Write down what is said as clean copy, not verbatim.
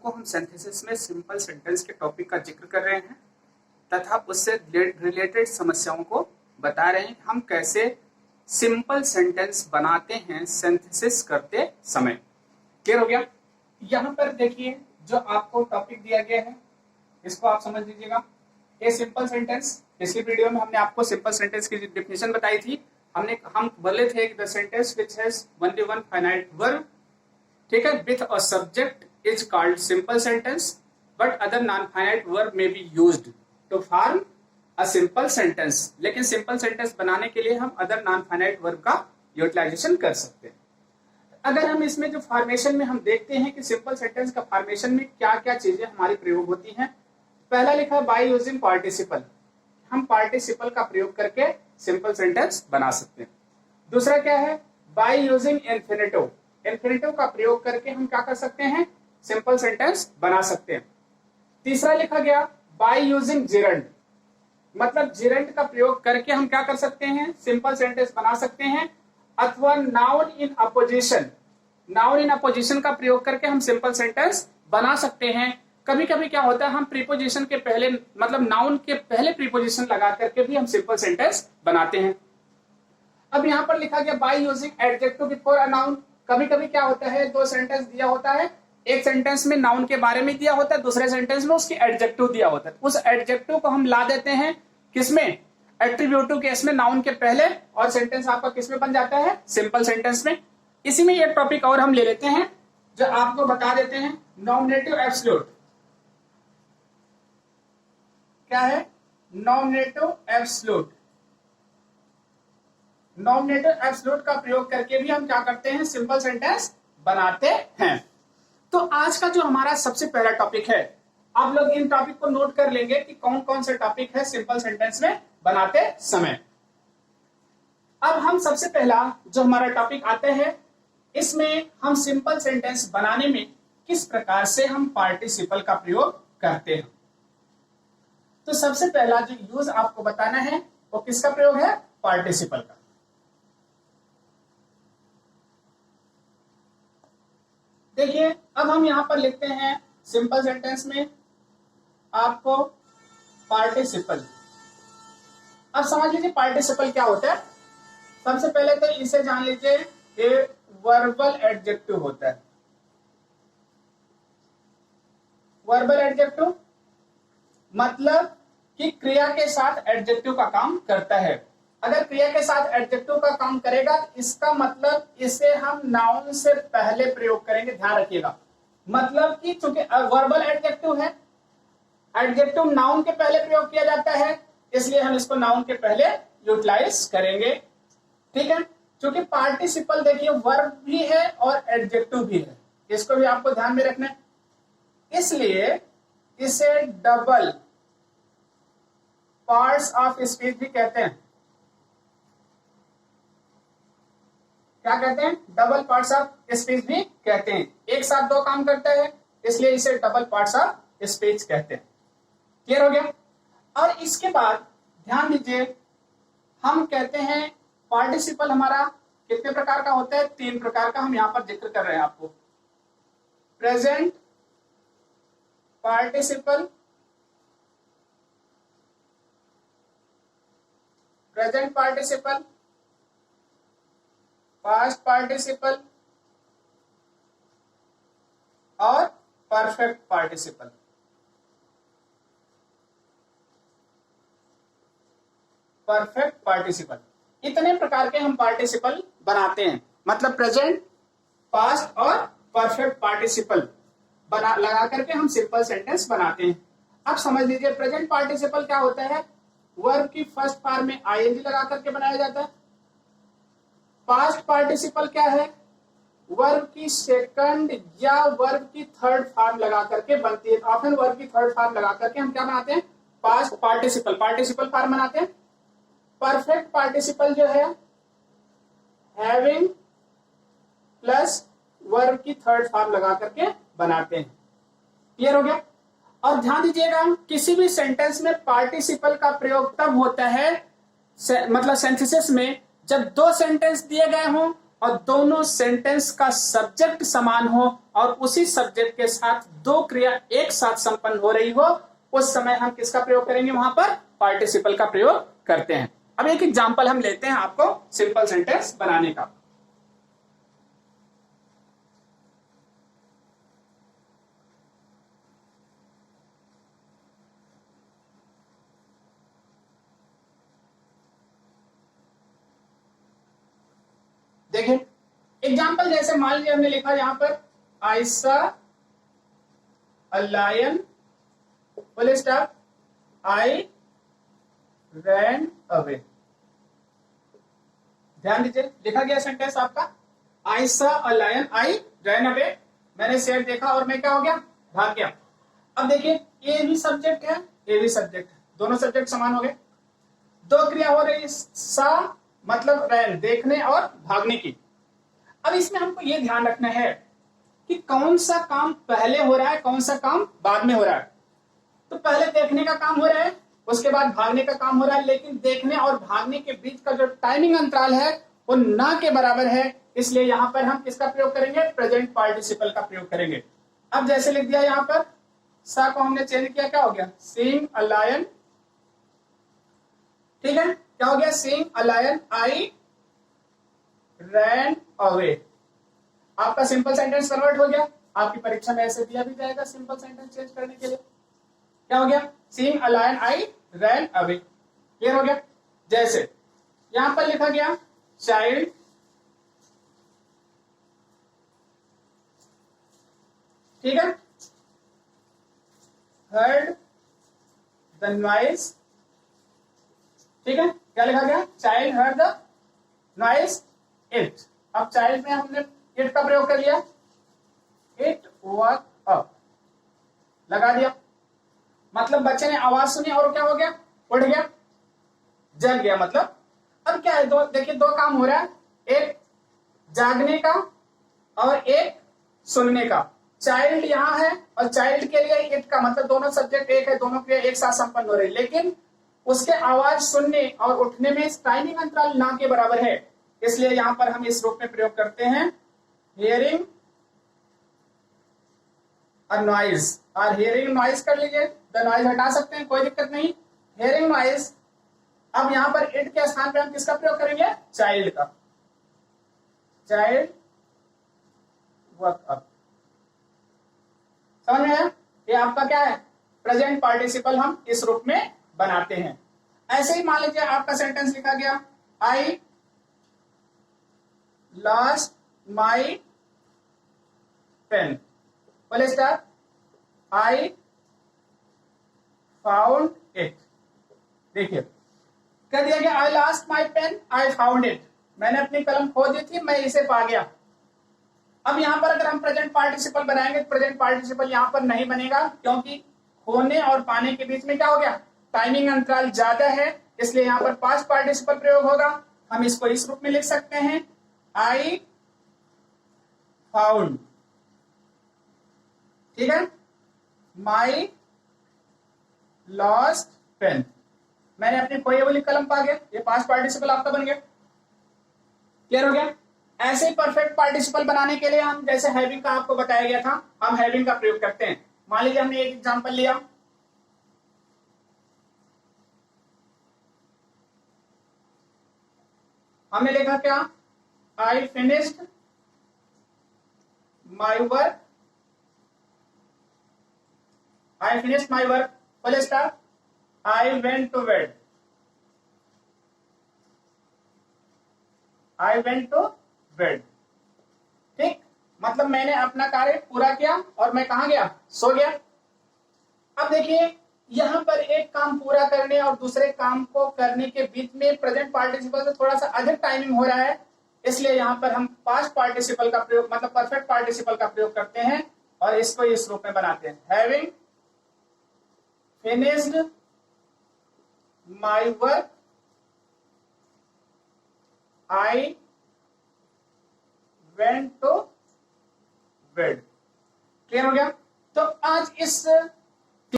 को हम सिंथेसिस में सिंपल सेंटेंस के टॉपिक का जिक्र कर रहे हैं तथा उससे रिलेटेड समस्याओं को बता रहे हैं कि हम कैसे सिंपल सेंटेंस बनाते हैं सिंथेसिस करते समय। क्लियर हो गया? यहाँ पर देखिए जो आपको टॉपिक दिया गया है इसको आप समझ लीजिएगा। ये सिंपल सेंटेंस, पिछली वीडियो में हमने आपको सिंपल सेंटेंस की डेफिनेशन बताई थी। हम बोले थे कि the sentence which has only one finite verb, ठीक है, with a subject is called simple sentence but other non finite verb may be used to form a simple sentence. लेकिन सिंपल सेंटेंस बनाने के लिए हम अदर नॉन फाइनाइट वर्ब का utilisation कर सकते हैं। अगर हम इसमें जो फॉर्मेशन में हम देखते हैं कि सिंपल सेंटेंस का फॉर्मेशन में क्या क्या चीजें हमारी प्रयोग होती हैं। पहला लिखा है बाय यूजिंग पार्टिसिपल, हम पार्टिसिपल का प्रयोग करके सिंपल सेंटेंस बना सकते हैं। दूसरा क्या है बाय यूजिंग इन्फिनेटिव, इन्फिनेटिव का प्रयोग करके हम क्या कर सकते हैं, सिंपल सेंटेंस बना सकते हैं। तीसरा लिखा गया बाय यूजिंग जिरंड, मतलब जिरंड का प्रयोग करके हम क्या कर सकते हैं, सिंपल सेंटेंस बना सकते हैं। अथवा noun in opposition, noun in opposition का प्रयोग करके हम सिंपल सेंटेंस बना सकते हैं। कभी कभी क्या होता है हम प्रीपोजिशन के पहले, मतलब नाउन के पहले प्रीपोजिशन लगा करके भी हम सिंपल सेंटेंस बनाते हैं। अब यहाँ पर लिखा गया by using adjective before a noun, कभी कभी क्या होता है दो सेंटेंस दिया होता है, एक सेंटेंस में नाउन के बारे में दिया होता है, दूसरे सेंटेंस में उसकी एडजेक्टिव दिया होता है। उस एडजेक्टिव को हम ला देते हैं किसमें, एट्रीब्यूटिव केस में नाउन के पहले, और सेंटेंस आपका किसमें बन जाता है, सिंपल सेंटेंस में। इसी में एक टॉपिक और हम ले लेते हैं जो आपको बता देते हैं, नॉमिनेटिव एब्सोल्यूट। क्या है नॉमिनेटिव एब्सोल्यूट? नॉमिनेटिव एब्सोल्यूट का प्रयोग करके भी हम क्या करते हैं, सिंपल सेंटेंस बनाते हैं। तो आज का जो हमारा सबसे पहला टॉपिक है, आप लोग इन टॉपिक को नोट कर लेंगे कि कौन कौन से टॉपिक है सिंपल सेंटेंस में बनाते समय। अब हम सबसे पहला जो हमारा टॉपिक आते हैं, इसमें हम सिंपल सेंटेंस बनाने में किस प्रकार से हम पार्टिसिपल का प्रयोग करते हैं। तो सबसे पहला जो यूज आपको बताना है वो किसका प्रयोग है, पार्टिसिपल का। देखिए अब हम यहां पर लिखते हैं सिंपल सेंटेंस में आपको पार्टिसिपल। अब समझ लीजिए पार्टिसिपल क्या होता है। सबसे पहले तो इसे जान लीजिए, ये वर्बल एडजेक्टिव होता है। वर्बल एडजेक्टिव मतलब कि क्रिया के साथ एडजेक्टिव का काम करता है। अगर क्रिया के साथ एडजेक्टिव का काम करेगा तो इसका मतलब इसे हम नाउन से पहले प्रयोग करेंगे, ध्यान रखिएगा। मतलब कि चूंकि वर्बल एडजेक्टिव है, एडजेक्टिव नाउन के पहले प्रयोग किया जाता है, इसलिए हम इसको नाउन के पहले यूटिलाइज करेंगे, ठीक है। क्योंकि पार्टिसिपल देखिए वर्ब भी है और एडजेक्टिव भी है, इसको भी आपको ध्यान में रखना है। इसलिए इसे डबल पार्ट्स ऑफ स्पीच भी कहते हैं। क्या कहते हैं, डबल पार्ट्स ऑफ स्पीच भी कहते हैं। एक साथ दो काम करता है, इसलिए इसे डबल पार्ट्स ऑफ स्पीच कहते हैं। क्लियर हो गया? और इसके बाद ध्यान दीजिए, हम कहते हैं पार्टिसिपल हमारा कितने प्रकार का होता है, तीन प्रकार का हम यहां पर जिक्र कर रहे हैं आपको। Present participle, present participle, past participle और परफेक्ट पार्टिसिपल। परफेक्ट पार्टिसिपल, इतने प्रकार के हम पार्टिसिपल बनाते हैं। मतलब प्रेजेंट, पास्ट और परफेक्ट पार्टिसिपल बना लगा करके हम सिंपल सेंटेंस बनाते हैं। अब समझ लीजिए प्रेजेंट पार्टिसिपल क्या होता है, वर्ब की फर्स्ट फॉर्म में आईएनजी लगा करके बनाया जाता है। पास्ट पार्टिसिपल क्या है, वर्ब की सेकंड या वर्ब की थर्ड फॉर्म लगा करके बनती है। ऑफन वर्ब की थर्ड फॉर्म लगा करके हम क्या बनाते हैं, पास्ट पार्टिसिपल, पार्टिसिपल फॉर्म बनाते हैं। परफेक्ट पार्टिसिपल जो है हैविंग प्लस वर्ब की थर्ड फॉर्म लगा करके बनाते हैं। क्लियर हो गया? और ध्यान दीजिएगा किसी भी सेंटेंस में पार्टिसिपल का प्रयोग तब होता है, मतलब सिंथेसिस में, जब दो सेंटेंस दिए गए हों और दोनों सेंटेंस का सब्जेक्ट समान हो और उसी सब्जेक्ट के साथ दो क्रिया एक साथ संपन्न हो रही हो, उस समय हम किसका प्रयोग करेंगे? वहां पर पार्टिसिपल का प्रयोग करते हैं। अब एक एग्जांपल हम लेते हैं आपको सिंपल सेंटेंस बनाने का। देखिए एग्जाम्पल जैसे मान लीजिए हमने लिखा यहां पर I saw a lion full stop I ran away. ध्यान दीजिए लिखा गया सेंटेंस आपका I saw a lion I ran away. मैंने शेर देखा और मैं क्या हो गया? भाग गया। अब देखिए ए भी सब्जेक्ट है, ए भी सब्जेक्ट है, दोनों सब्जेक्ट समान हो गए। दो क्रिया हो रही, सा मतलब रैन देखने और भागने की। अब इसमें हमको ये ध्यान रखना है कि कौन सा काम पहले हो रहा है, कौन सा काम बाद में हो रहा है। तो पहले देखने का काम हो रहा है, उसके बाद भागने का काम हो रहा है, लेकिन देखने और भागने के बीच का जो टाइमिंग अंतराल है वो ना के बराबर है, इसलिए यहां पर हम किसका प्रयोग करेंगे? प्रेजेंट पार्टिसिपल का प्रयोग करेंगे। अब जैसे लिख दिया यहां पर, सा को हमने चेंज किया, क्या हो गया? Seeing a lion. ठीक है, क्या हो गया? Seeing a lion I ran away. आपका सिंपल सेंटेंस कन्वर्ट हो गया। आपकी परीक्षा में ऐसे दिया भी जाएगा सिंपल सेंटेंस चेंज करने के लिए। क्या हो गया? Seeing a lion I ran away. Clear हो गया? जैसे यहां पर लिखा गया चाइल्ड ठीक है हर्ड द नॉइज। ठीक है, क्या लिखा गया? Child heard the noise it. अब चाइल्ड में हमने इट का प्रयोग कर लिया, इट वॉक अप लगा दिया, मतलब बच्चे ने आवाज सुनी और क्या हो गया? उठ गया, जग गया। मतलब अब क्या है? दो देखिए दो काम हो रहा है, एक जागने का और एक सुनने का। चाइल्ड यहाँ है और चाइल्ड के लिए इट का मतलब दोनों सब्जेक्ट एक है, दोनों क्रिया एक साथ संपन्न हो रही, लेकिन उसके आवाज सुनने और उठने में टाइमिंग अंतराल ना के बराबर है, इसलिए यहां पर हम इस रूप में प्रयोग करते हैं हियरिंग अ नॉइज। और हियरिंग नॉइज कर लीजिए, द नॉइज हटा सकते हैं, कोई दिक्कत नहीं। Hearing noise. अब यहां पर इट के स्थान पर हम किसका प्रयोग करेंगे? चाइल्ड का। Child work up. समझ में आया? ये आपका क्या है? प्रेजेंट पार्टिसिपल हम इस रूप में बनाते हैं। ऐसे ही मान लीजिए आपका सेंटेंस लिखा गया I lost my pen full stop I found it. देखिए कह दिया गया I lost my pen I found it, मैंने अपनी कलम खो दी थी, मैं इसे पा गया। अब यहां पर अगर हम प्रेजेंट पार्टिसिपल बनाएंगे तो प्रेजेंट पार्टिसिपल यहां पर नहीं बनेगा, क्योंकि खोने और पाने के बीच में क्या हो गया? टाइमिंग अंतराल ज्यादा है, इसलिए यहां पर पास्ट पार्टिसिपल प्रयोग होगा। हम इसको इस रूप में लिख सकते हैं आई फाउंड। ठीक है, माई लॉस्ट पेन, मैंने अपनी खोई वाली कलम पा गया, ये पास्ट पार्टिसिपल आपका बन गया। क्लियर हो गया? ऐसे परफेक्ट पार्टिसिपल बनाने के लिए हम जैसे हैविंग का आपको बताया गया था, हम हैविंग का प्रयोग करते हैं। मान लीजिए हमने एक एग्जांपल लिया, हमने लिखा क्या? I finished my work, I finished my work full stop I went to bed, I went to bed. ठीक, मतलब मैंने अपना कार्य पूरा किया और मैं कहा गया? सो गया। अब देखिए यहां पर एक काम पूरा करने और दूसरे काम को करने के बीच में प्रेजेंट पार्टिसिपल से थोड़ा सा अधिक टाइमिंग हो रहा है, इसलिए यहां पर हम पास्ट पार्टिसिपल का प्रयोग मतलब परफेक्ट पार्टिसिपल का प्रयोग करते हैं और इसको इस रूप में बनाते हैं having finished my work I went to bed. Clear हो गया? तो आज इस